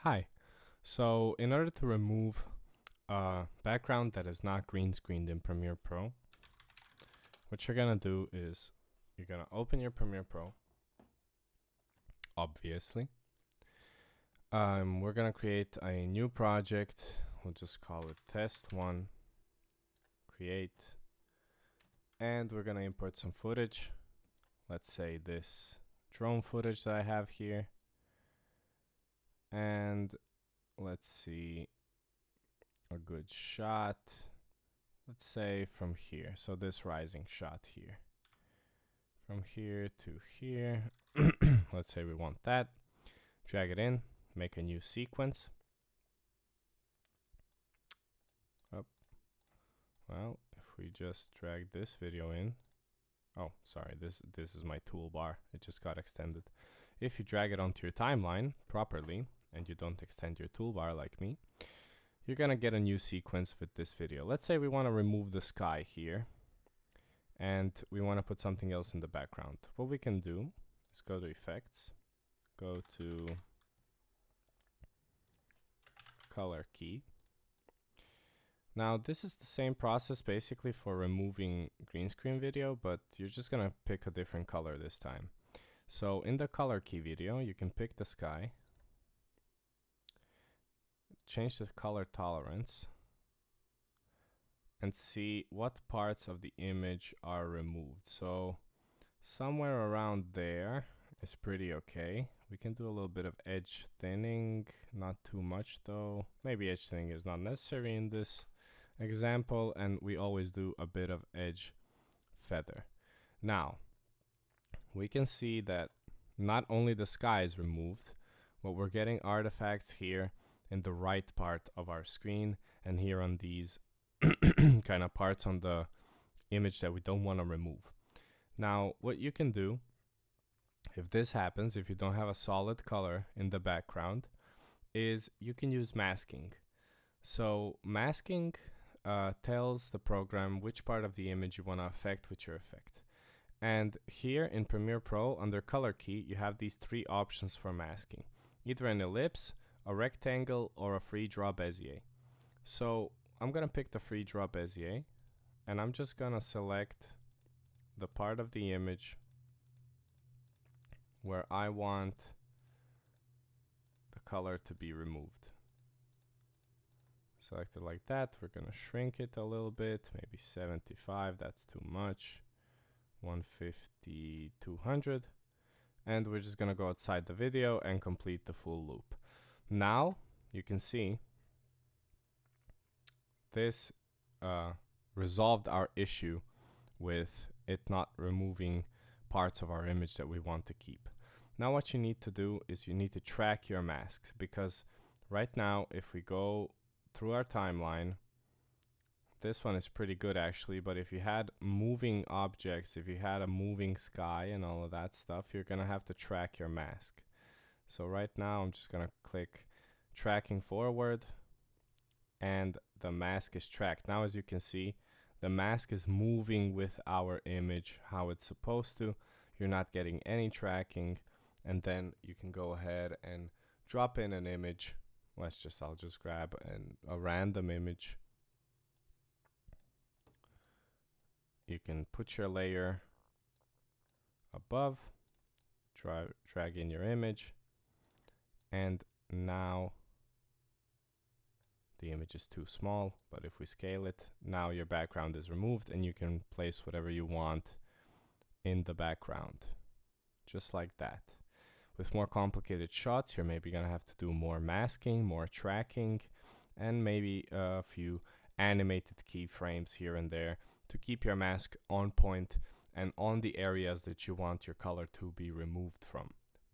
Hi. So in order to remove a background that is not green screened in Premiere Pro, what you're gonna do is you're gonna open your Premiere Pro, obviously. We're gonna create a new project. We'll just call it test1, create, and we're gonna import some footage. Let's say this drone footage that I have here. And let's see a good shot. Let's say from here. So this rising shot here. From here to here. Let's say we want that. Drag it in. Make a new sequence. Oh. Well, if we just drag this video in. Oh, sorry. This is my toolbar. It just got extended. If you drag it onto your timeline properly and you don't extend your toolbar like me, you're gonna get a new sequence with this video. Let's say we want to remove the sky here and we want to put something else in the background. What we can do is go to effects, go to color key. Now this is the same process basically for removing green screen video, but you're just gonna pick a different color this time. So in the color key video, you can pick the sky, change the color tolerance, and see what parts of the image are removed. So somewhere around there is pretty okay. We can do a little bit of edge thinning, not too much though. Maybe edge thinning is not necessary in this example, and we always do a bit of edge feather. Now, we can see that not only the sky is removed, but we're getting artifacts here in the right part of our screen and here on these kind of parts on the image that we don't want to remove. Now, what you can do, if this happens, if you don't have a solid color in the background, is you can use masking. So masking tells the program which part of the image you want to affect with your effect. And here in Premiere Pro, under color key, you have these three options for masking. Either an ellipse, a rectangle, or a free draw Bezier. So I'm going to pick the free draw Bezier, and I'm just going to select the part of the image where I want the color to be removed. Select it like that. We're going to shrink it a little bit, maybe 75, that's too much. 150, 200. And we're just going to go outside the video and complete the full loop. Now you can see this resolved our issue with it not removing parts of our image that we want to keep. Now what you need to do is you need to track your masks, because right now if we go through our timeline, this one is pretty good actually, but if you had moving objects, if you had a moving sky and all of that stuff, you're gonna have to track your mask. So right now I'm just gonna click tracking forward, and the mask is tracked. Now as you can see, the mask is moving with our image how it's supposed to. You're not getting any tracking, and then you can go ahead and drop in an image. I'll just grab a random image. You can put your layer above, drag in your image, and now the image is too small, but if we scale it, now your background is removed and you can place whatever you want in the background, just like that. With more complicated shots, you're maybe gonna have to do more masking, more tracking, and maybe a few animated keyframes here and there to keep your mask on point and on the areas that you want your color to be removed from.